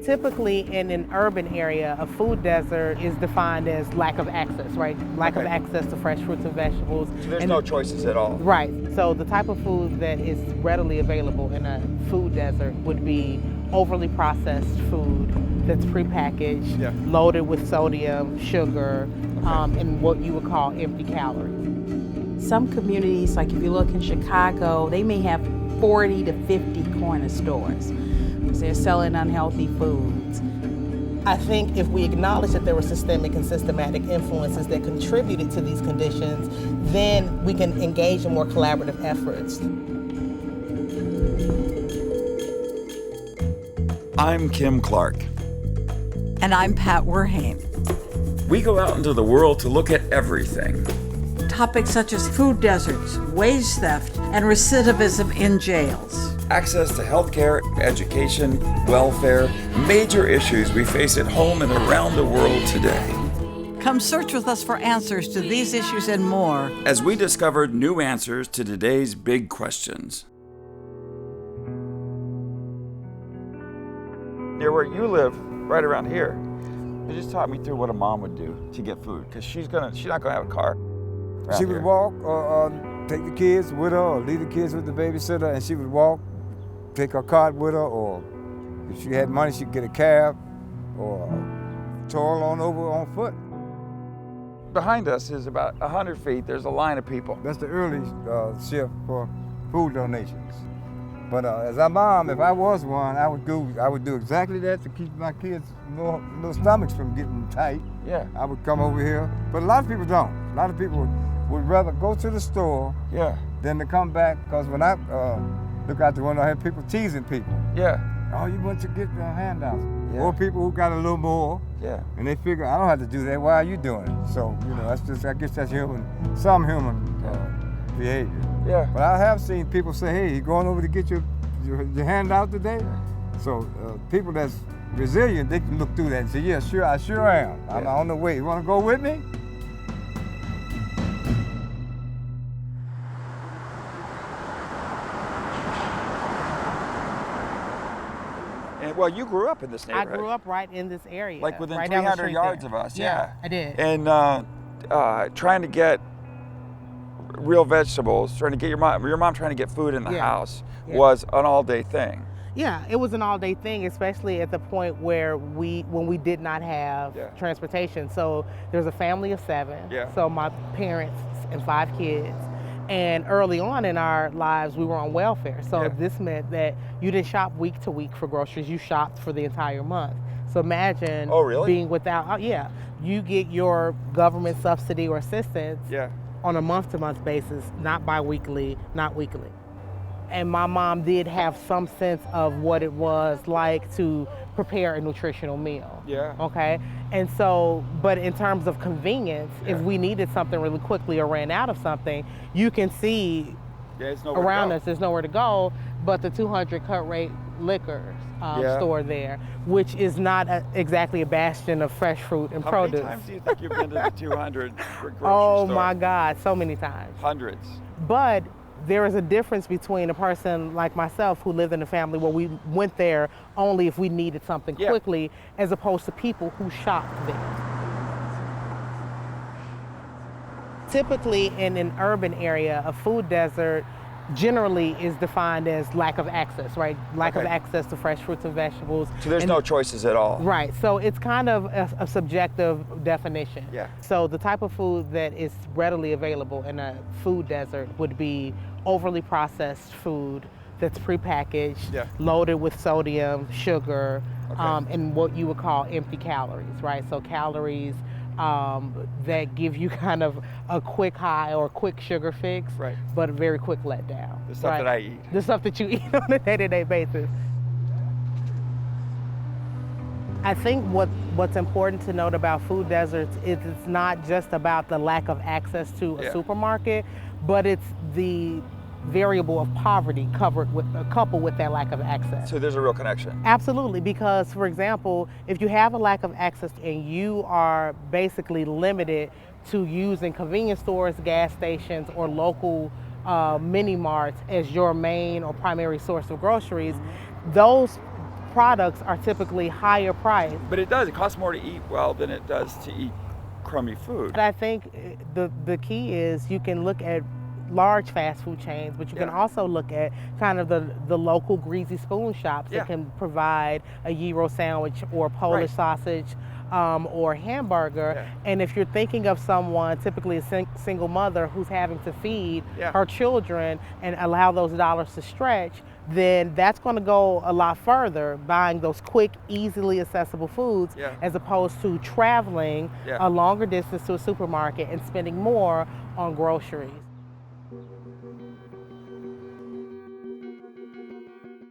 Typically in an urban area, a food desert is defined as lack of access, right? Lack of access to fresh fruits and vegetables. So there's no choices at all. Right. So the type of food that is readily available in a food desert would be overly processed food that's prepackaged, loaded with sodium, sugar, and what you would call empty calories. Some communities, like if you look in Chicago, they may have 40 to 50 corner stores because they're selling unhealthy foods. I think if we acknowledge that there were systemic and systematic influences that contributed to these conditions, then we can engage in more collaborative efforts. I'm Kim Clark. And I'm Pat Werhane. We go out into the world to look at everything. Topics such as food deserts, wage theft, and recidivism in jails. Access to healthcare, education, welfare, major issues we face at home and around the world today. Come search with us for answers to these issues and more as we discover new answers to today's big questions. Near where you live, right around here, they just taught me through what a mom would do to get food, because she's not gonna have a car. She would walk or take the kids with her or leave the kids with the babysitter, and she would walk, take her cart with her, or if she had money, she'd get a cab or toil on over on foot. Behind us is about 100 feet, there's a line of people. That's the early shift for food donations. But as a mom, if I was one, I would do exactly that to keep my kids' little stomachs from getting tight. Yeah. I would come over here, but a lot of people don't. A lot of people would rather go to the store than to come back, because when I look out the window, I have people teasing people. Yeah. Oh, you want to get the handouts. Yeah. Or people who got a little more. Yeah. And they figure, I don't have to do that, why are you doing it? So, that's just, I guess that's some human behavior. Yeah. But I have seen people say, hey, you going over to get your handout today? So people that's resilient, they can look through that and say, yeah, sure, I sure am. I'm on the way. You want to go with me? Well, you grew up in this neighborhood. I grew up right in this area. Like within right down the 300 street yards there. of us, Yeah, I did. And trying to get real vegetables, trying to get your mom trying to get food in the house was an all-day thing. Yeah, it was an all-day thing, especially at the point where when we did not have transportation. So there's a family of 7. Yeah. So my parents and 5 kids. And early on in our lives, we were on welfare. So this meant that you didn't shop week to week for groceries. You shopped for the entire month. So imagine being without, you get your government subsidy or assistance on a month-to-month basis, not bi-weekly, not weekly. And my mom did have some sense of what it was like to prepare a nutritional meal. Yeah. Okay? And so, but in terms of convenience, if we needed something really quickly or ran out of something, you can see around us, there's nowhere to go but the 200 Cut Rate Liquor store there, which is not exactly a bastion of fresh fruit and produce. How many times do you think you've been to the 200 grocery Oh store? my God, so many times. Hundreds. But there is a difference between a person like myself who lived in a family where we went there only if we needed something quickly, as opposed to people who shopped there. Typically in an urban area, a food desert generally is defined as lack of access, right? Lack of access to fresh fruits and vegetables. So there's no choices at all. Right, so it's kind of a subjective definition. Yeah. So the type of food that is readily available in a food desert would be overly processed food that's prepackaged, loaded with sodium, sugar, and what you would call empty calories, right? So calories that give you kind of a quick high or a quick sugar fix, but a very quick letdown. The stuff that I eat. The stuff that you eat on a day-to-day basis. I think what's important to note about food deserts is it's not just about the lack of access to a supermarket, but it's the variable of poverty coupled with that lack of access. So there's a real connection. Absolutely, because for example, if you have a lack of access and you are basically limited to using convenience stores, gas stations, or local mini marts as your main or primary source of groceries, those products are typically higher priced. But it does. It costs more to eat well than it does to eat crummy food. But I think the key is you can look at large fast food chains, but you can also look at kind of the local greasy spoon shops that can provide a gyro sandwich or Polish sausage or hamburger. And if you're thinking of someone, typically a single mother who's having to feed her children and allow those dollars to stretch, then that's going to go a lot further buying those quick, easily accessible foods as opposed to traveling a longer distance to a supermarket and spending more on groceries.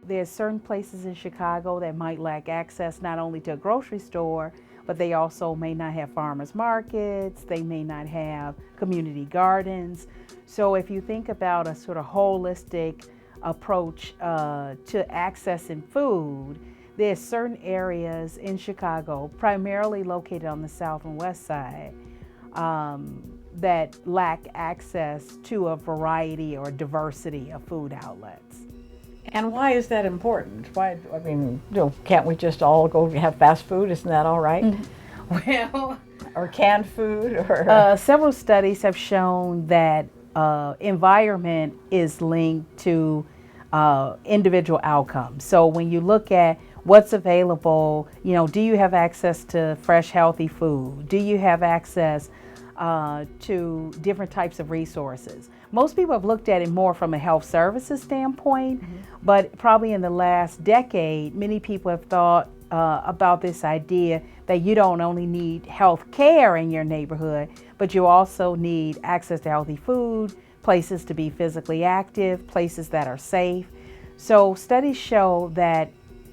There's certain places in Chicago that might lack access not only to a grocery store, but they also may not have farmers markets, they may not have community gardens. So if you think about a sort of holistic approach to accessing food, there's certain areas in Chicago, primarily located on the south and west side, that lack access to a variety or diversity of food outlets. And why is that important? Why, I mean, can't we just all go have fast food? Isn't that all right? Well, or canned food? Or several studies have shown that environment is linked to individual outcomes. So when you look at what's available, do you have access to fresh, healthy food? Do you have access to different types of resources? Most people have looked at it more from a health services standpoint, but probably in the last decade, many people have thought about this idea that you don't only need health care in your neighborhood, but you also need access to healthy food, places to be physically active, places that are safe. So studies show that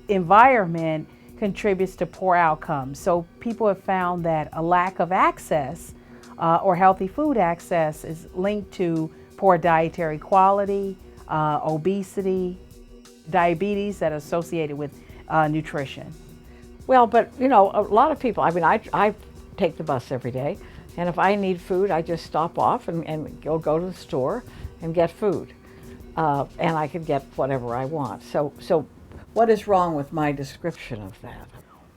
environment contributes to poor outcomes. So people have found that a lack of access or healthy food access is linked to poor dietary quality, obesity, diabetes that are associated with nutrition. Well, but a lot of people, I mean, I take the bus every day, and if I need food, I just stop off and go to the store and get food. And I can get whatever I want. So what is wrong with my description of that?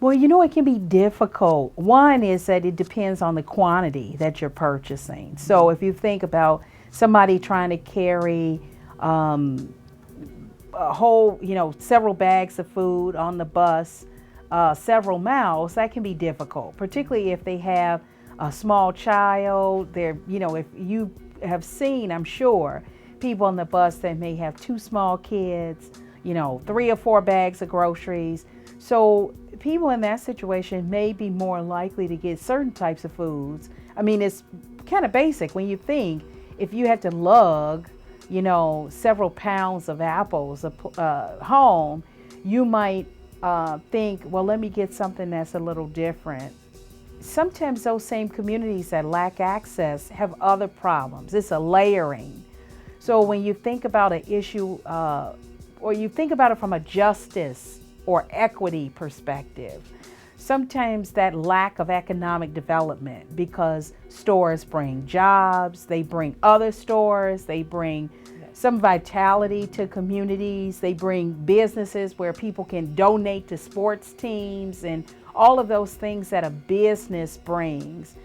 Well, it can be difficult. One is that it depends on the quantity that you're purchasing. So if you think about somebody trying to carry a whole, several bags of food on the bus, several miles, that can be difficult, particularly if they have a small child. If you have seen, I'm sure, people on the bus that may have 2 small kids, 3 or 4 bags of groceries. So people in that situation may be more likely to get certain types of foods. I mean, it's kind of basic when you think if you had to lug, several pounds of apples home, you might think, well, let me get something that's a little different. Sometimes those same communities that lack access have other problems. It's a layering. So when you think about an issue, or you think about it from a justice or equity perspective, sometimes that lack of economic development, because stores bring jobs, they bring other stores, they bring some vitality to communities, they bring businesses where people can donate to sports teams and all of those things that a business brings.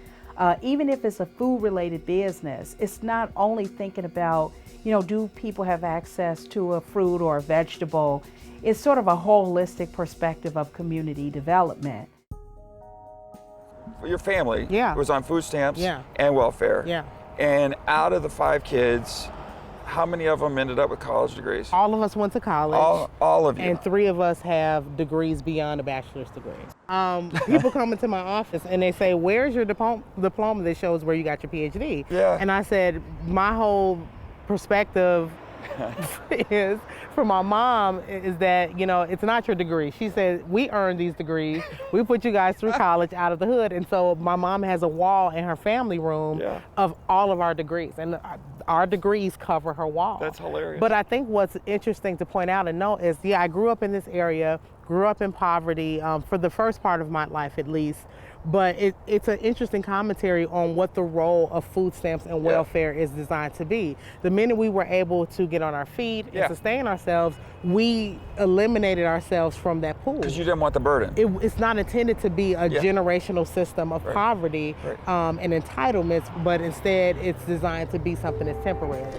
Even if it's a food-related business, it's not only thinking about, do people have access to a fruit or a vegetable? It's sort of a holistic perspective of community development. Your family was on food stamps and welfare. Yeah. And out of the 5 kids, how many of them ended up with college degrees? All of us went to college. All of you. And 3 of us have degrees beyond a bachelor's degree. People come into my office and they say, where's your diploma that shows where you got your PhD? Yeah. And I said, my whole perspective is for my mom is that, it's not your degree. She said, we earned these degrees. We put you guys through college out of the hood. And so my mom has a wall in her family room of all of our degrees. And our degrees cover her wall. That's hilarious. But I think what's interesting to point out and know is, I grew up in this area, grew up in poverty for the first part of my life at least, But it's an interesting commentary on what the role of food stamps and welfare is designed to be. The minute we were able to get on our feet and sustain ourselves, we eliminated ourselves from that pool. Because you didn't want the burden. It's not intended to be a generational system of poverty and entitlements, but instead it's designed to be something that's temporary.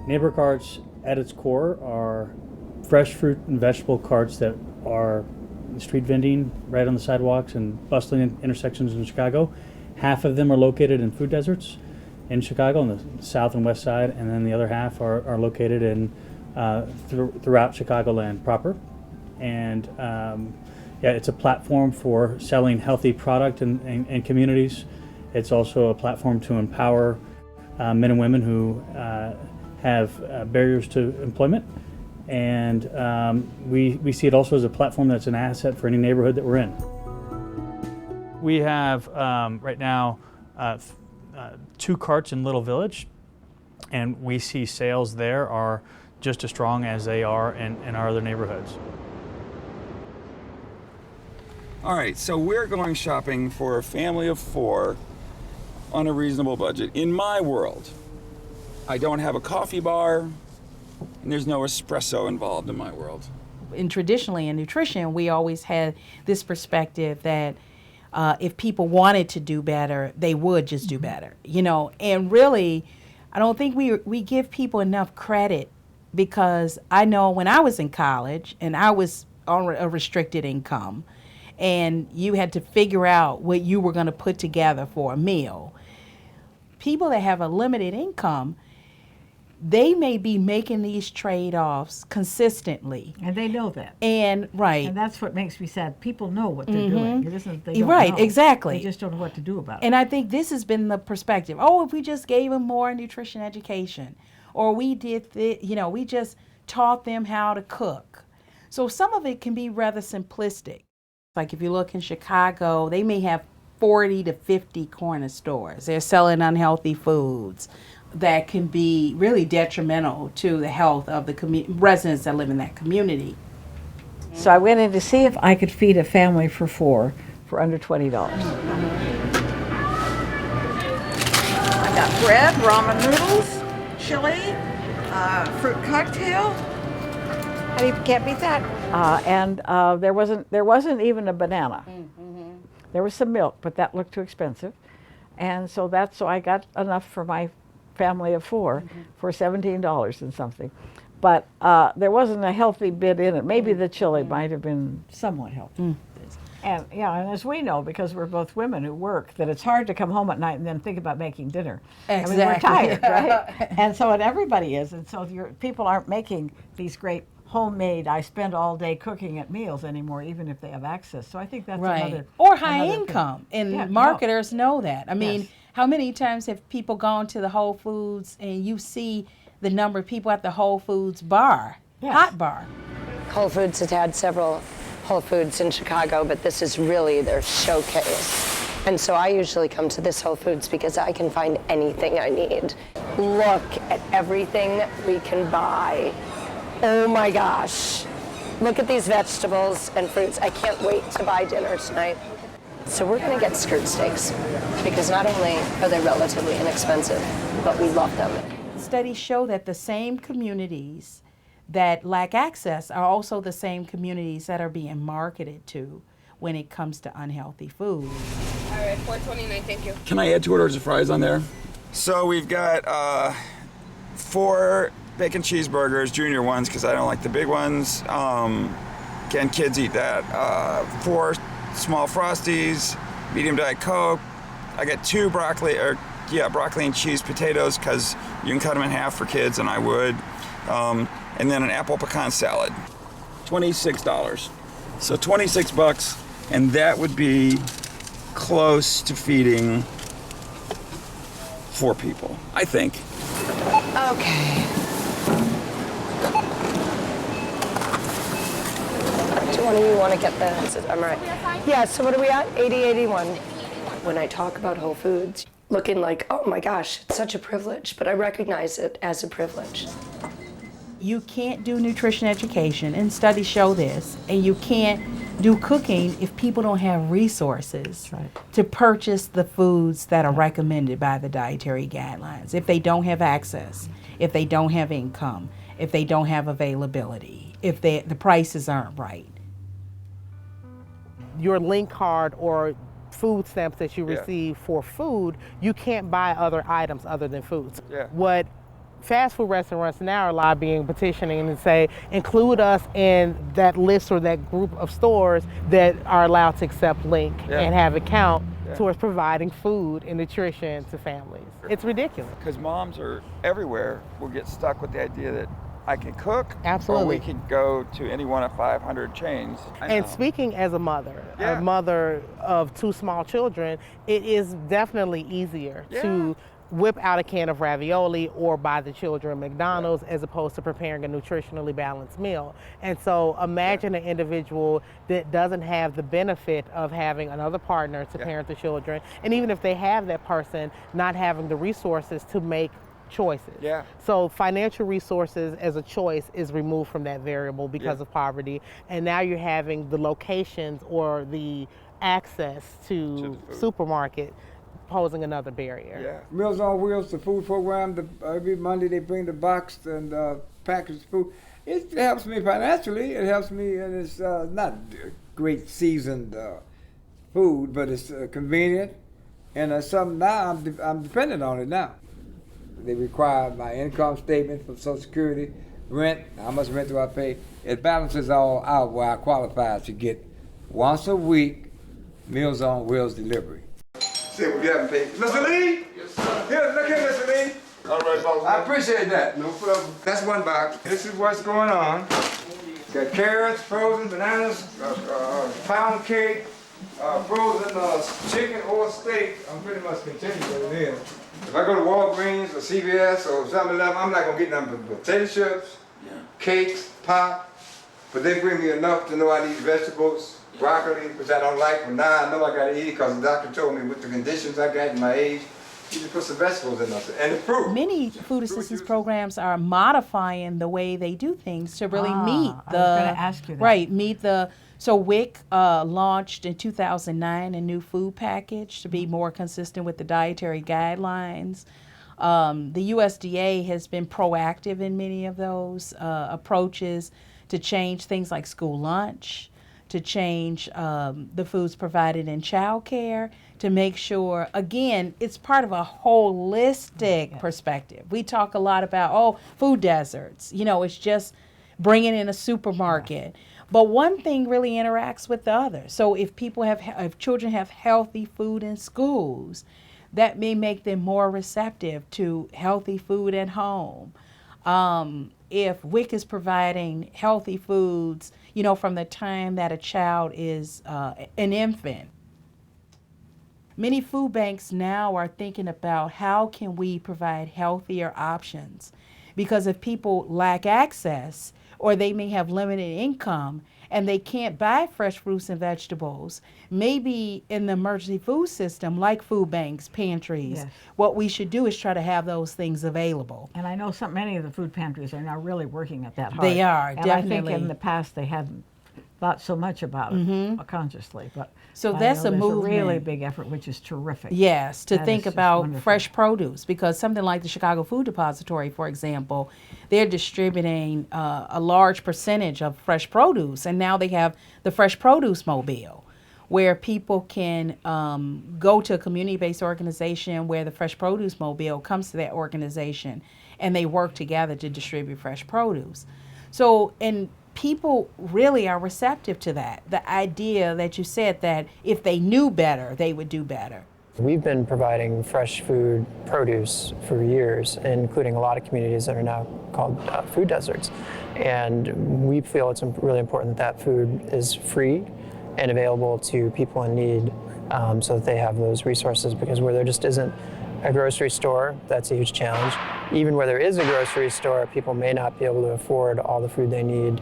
Neighbor carts at its core are fresh fruit and vegetable carts that are street vending right on the sidewalks and bustling intersections in Chicago. Half of them are located in food deserts in Chicago on the south and west side, and then the other half are located in throughout Chicagoland proper. And it's a platform for selling healthy product in communities. It's also a platform to empower men and women who have barriers to employment, and we see it also as a platform that's an asset for any neighborhood that we're in. We have right now 2 carts in Little Village, and we see sales there are just as strong as they are in our other neighborhoods. All right, so we're going shopping for a family of 4 on a reasonable budget. In my world, I don't have a coffee bar, and there's no espresso involved in my world. And traditionally in nutrition, we always had this perspective that if people wanted to do better, they would just do better, you know. And really, I don't think we give people enough credit, because I know when I was in college and I was on a restricted income, and you had to figure out what you were going to put together for a meal. People that have a limited income, they may be making these trade-offs consistently. And they know that. And And that's what makes me sad. People know what they're doing. It isn't they don't Right, know. exactly. They just don't know what to do about it. And I think this has been the perspective. Oh, if we just gave them more nutrition education, or we did we just taught them how to cook. So some of it can be rather simplistic. Like if you look in Chicago, they may have 40 to 50 corner stores. They're selling unhealthy foods that can be really detrimental to the health of the residents that live in that community. So I went in to see if I could feed a family for 4 for under $20. I got bread, ramen noodles, chili, fruit cocktail. Can't beat that. And there wasn't even a banana. There was some milk, but that looked too expensive. And so I got enough for my family of 4 for $17 and something. But there wasn't a healthy bit in it. Maybe the chili might have been somewhat healthy. And and as we know, because we're both women who work, that it's hard to come home at night and then think about making dinner. Exactly. I mean, we're tired, right? And so everybody is. And so people aren't making these great homemade, I spend all day cooking at meals anymore, even if they have access. So I think that's another. Or high income. And Yeah, marketers know that. I mean, Yes. how many times have people gone to the Whole Foods and you see the number of people at the Whole Foods bar, Yes. hot bar? Whole Foods has had several Whole Foods in Chicago, but this is really their showcase. And so I usually come to this Whole Foods because I can find anything I need. Look at everything we can buy. Oh my gosh. Look at these vegetables and fruits. I can't wait to buy dinner tonight. So we're gonna get skirt steaks because not only are they relatively inexpensive, but we love them. Studies show that the same communities that lack access are also the same communities that are being marketed to when it comes to unhealthy food. All right, $4.29, thank you. Can I add 2 orders of fries on there? So we've got 4 bacon cheeseburgers, junior ones, because I don't like the big ones. Can kids eat that? 4 small Frosties, medium Diet Coke. I got 2 broccoli and cheese potatoes, because you can cut them in half for kids, and I would. And then an apple pecan salad. $26. So $26, and that would be close to feeding 4 people, I think. Okay. Do one of you want to get the, I'm right. Yeah, so what are we at? 80, 81. When I talk about Whole Foods, looking like, oh my gosh, it's such a privilege, but I recognize it as a privilege. You can't do nutrition education, and studies show this, and you can't do cooking if people don't have resources to purchase the foods that are recommended by the dietary guidelines. If they don't have access, if they don't have income, if they don't have availability, if the prices aren't right. Your link card or food stamps that you receive for food, you can't buy other items other than foods. What fast food restaurants now are lobbying, petitioning, and say, include us in that list or that group of stores that are allowed to accept link and have it count towards providing food and nutrition to families. It's ridiculous. Because moms are everywhere will get stuck with the idea that I can cook, Absolutely. or we can go to any one of 500 chains. And speaking as a mother of 2 small children, it is definitely easier to whip out a can of ravioli or buy the children McDonald's as opposed to preparing a nutritionally balanced meal. And so imagine an individual that doesn't have the benefit of having another partner to parent the children, and even if they have that person, not having the resources to make choices. So financial resources as a choice is removed from that variable because of poverty, and now you're having the locations or the access to supermarket posing another barrier. Meals on Wheels, the food program, every Monday they bring the boxed and packaged food. It helps me financially. It helps me, and it's not great seasoned food, but it's convenient. And something now I'm dependent on it now. They require my income statement from Social Security, rent, how much rent do I pay? It balances all out where I qualify to get once a week Meals on Wheels delivery. See what you haven't paid. Mr. Lee? Yes, sir. Here, look here, Mr. Lee. All right, boss. I appreciate that. No problem. That's one box. This is what's going on. Got carrots, frozen bananas, pound cake, frozen chicken or steak. I'm pretty much content what it is. If I go to Walgreens or CVS or 7-Eleven, I'm not gonna get nothing but potato chips, cakes, pop, but they bring me enough to know I need vegetables. Broccoli, which I don't like, but now I know I gotta eat it because the doctor told me with the conditions I got in my age, you can put some vegetables in there. And the fruit. Many food assistance programs are modifying the way they do things to really meet the, so WIC launched in 2009 a new food package to be more consistent with the dietary guidelines. The USDA has been proactive in many of those approaches to change things like school lunch, to change the foods provided in child care, to make sure, again, it's part of a holistic perspective. We talk a lot about, food deserts. You know, it's just bringing in a supermarket. But one thing really interacts with the other. So if children have healthy food in schools, that may make them more receptive to healthy food at home. If WIC is providing healthy foods, you know, from the time that a child is an infant. Many food banks now are thinking about how can we provide healthier options, because if people lack access or they may have limited income and they can't buy fresh fruits and vegetables, maybe in the emergency food system, like food banks, pantries, what we should do is try to have those things available. And I know many of the food pantries are now really working at that hard. They are, and definitely. I think in the past they hadn't thought so much about it consciously, but so that's a movement. A really big effort, which is terrific. Yes, to that think about wonderful. Fresh produce, because something like the Chicago Food Depository, for example, they're distributing a large percentage of fresh produce, and now they have the Fresh Produce Mobile, where people can go to a community-based organization where the Fresh Produce Mobile comes to that organization, and they work together to distribute fresh produce. So, and people really are receptive to that. The idea that you said that if they knew better, they would do better. We've been providing fresh food produce for years, including a lot of communities that are now called food deserts. And we feel it's really important that food is free and available to people in need so that they have those resources, because where there just isn't a grocery store, that's a huge challenge. Even where there is a grocery store, people may not be able to afford all the food they need.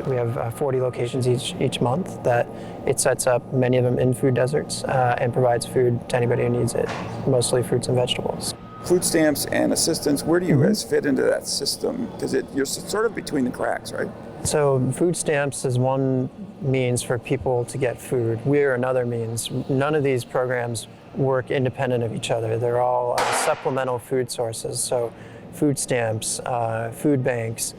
We have 40 locations each month that it sets up, many of them in food deserts, and provides food to anybody who needs it, mostly fruits and vegetables. Food stamps and assistance, where do you guys fit into that system? Because you're sort of between the cracks, right? So food stamps is one means for people to get food. We're another means. None of these programs work independent of each other. They're all supplemental food sources. So food stamps, food banks,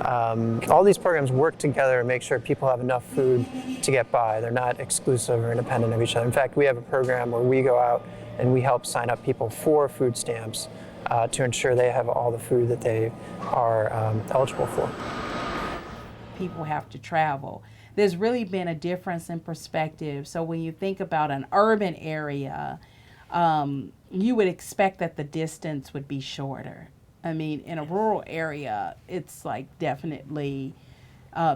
all these programs work together and make sure people have enough food to get by. They're not exclusive or independent of each other. In fact, we have a program where we go out and we help sign up people for food stamps to ensure they have all the food that they are eligible for. People have to travel. There's really been a difference in perspective. So when you think about an urban area, you would expect that the distance would be shorter. I mean, in a rural area, it's like definitely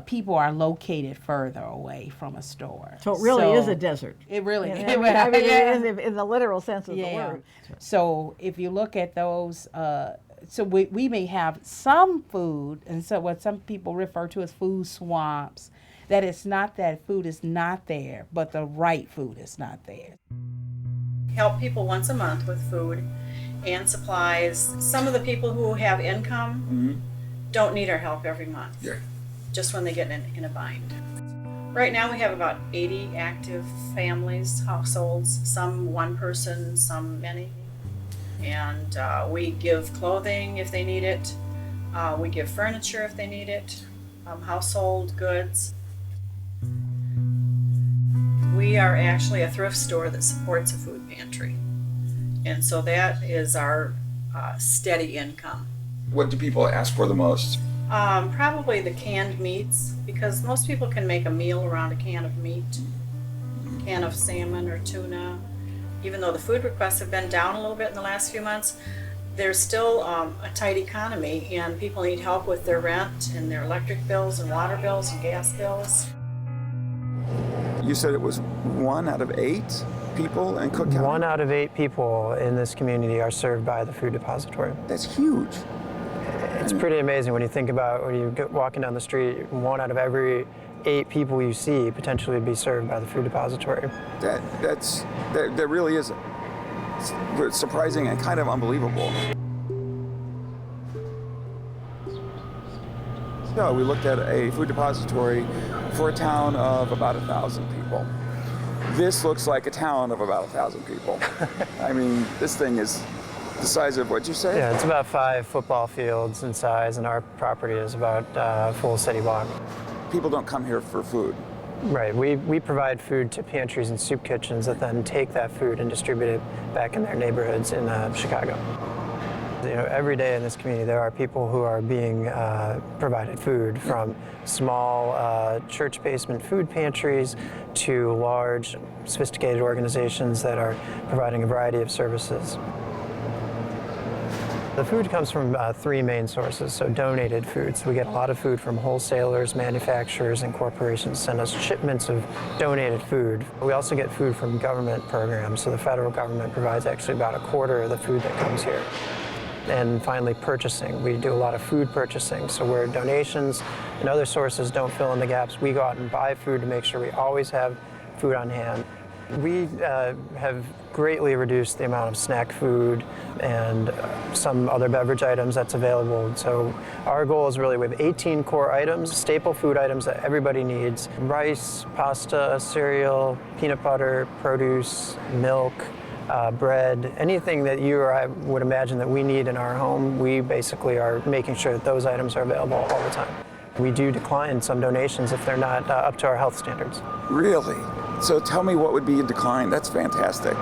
people are located further away from a store. So it really is a desert. It really is. I mean, it is in the literal sense of the word. So if you look at those, so we may have some food, and so what some people refer to as food swamps, that it's not that food is not there, but the right food is not there. Help people once a month with food and supplies. Some of the people who have income don't need our help every month, just when they get in a bind. Right now we have about 80 active families, households, some one person, some many. And we give clothing if they need it. We give furniture if they need it, household goods. We are actually a thrift store that supports a food pantry. And so that is our steady income. What do people ask for the most? Probably the canned meats, because most people can make a meal around a can of meat, can of salmon or tuna. Even though the food requests have been down a little bit in the last few months, there's still a tight economy and people need help with their rent and their electric bills and water bills and gas bills. You said it was 1 out of 8 people in Cook County? 1 out of 8 people in this community are served by the food depository. That's huge. It's pretty amazing when you think about when you go walking down the street, 1 out of every 8 people you see potentially would be served by the food depository. That really is surprising and kind of unbelievable. So we looked at a food depository for a town of about 1,000 people. This looks like a town of about 1,000 people. I mean, this thing is the size of, what'd you say? Yeah, it's about 5 football fields in size, and our property is about a full city block. People don't come here for food. Right. We provide food to pantries and soup kitchens that then take that food and distribute it back in their neighborhoods in Chicago. You know, every day in this community there are people who are being provided food, from small church basement food pantries to large sophisticated organizations that are providing a variety of services. The food comes from 3 main sources, so donated food. So we get a lot of food from wholesalers, manufacturers, and corporations send us shipments of donated food. We also get food from government programs, so the federal government provides actually about 1/4 of the food that comes here. And finally, purchasing. We do a lot of food purchasing, so where donations and other sources don't fill in the gaps, we go out and buy food to make sure we always have food on hand. We have greatly reduced the amount of snack food and some other beverage items that's available. So our goal is really, we have 18 core items, staple food items that everybody needs: rice, pasta, cereal, peanut butter, produce, milk, bread, anything that you or I would imagine that we need in our home. We basically are making sure that those items are available all the time. We do decline some donations if they're not up to our health standards. Really? So tell me what would be a decline. That's fantastic.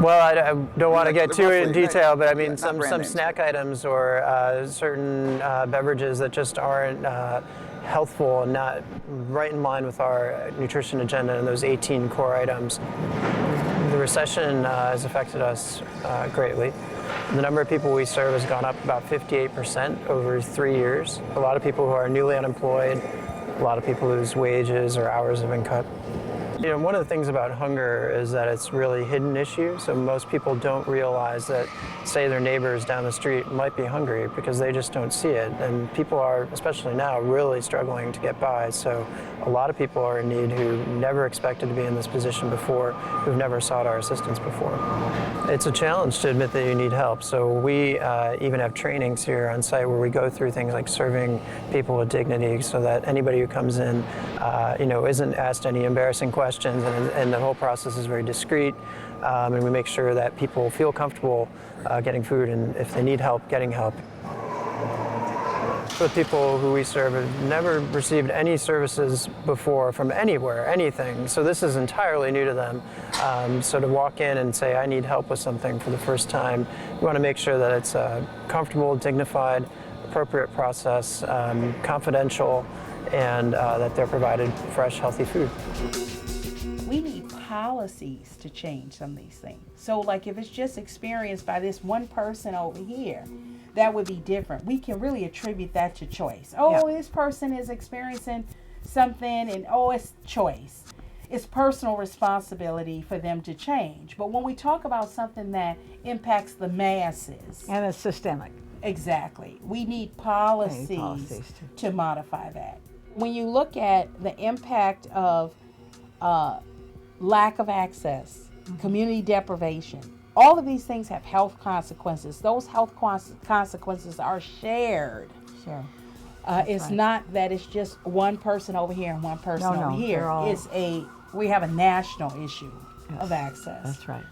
Well, I don't want to get too in roughly, detail, but I mean, not some brand names. snack items or certain beverages that just aren't healthful and not right in line with our nutrition agenda and those 18 core items. The recession has affected us greatly. The number of people we serve has gone up about 58% over 3 years. A lot of people who are newly unemployed, a lot of people whose wages or hours have been cut. You know, one of the things about hunger is that it's really a hidden issue. So most people don't realize that, say, their neighbors down the street might be hungry because they just don't see it. And people are, especially now, really struggling to get by. So a lot of people are in need who never expected to be in this position before, who've never sought our assistance before. It's a challenge to admit that you need help. So we even have trainings here on site where we go through things like serving people with dignity, so that anybody who comes in, you know, isn't asked any embarrassing questions, and the whole process is very discreet, and we make sure that people feel comfortable getting food, and if they need help, getting help. The people who we serve have never received any services before from anywhere, anything, so this is entirely new to them. So to walk in and say, I need help with something for the first time, we want to make sure that it's a comfortable, dignified, appropriate process, confidential, and that they're provided fresh, healthy food. We need policies to change some of these things. So like if it's just experienced by this one person over here, that would be different. We can really attribute that to choice. Oh, this person is experiencing something and oh, it's choice. It's personal responsibility for them to change. But when we talk about something that impacts the masses. And it's systemic. Exactly. We need policies to modify that. When you look at the impact of lack of access, community deprivation, all of these things have health consequences. Those health consequences are shared. Sure. It's not that it's just one person over here and one person over here. We have a national issue of access. That's right.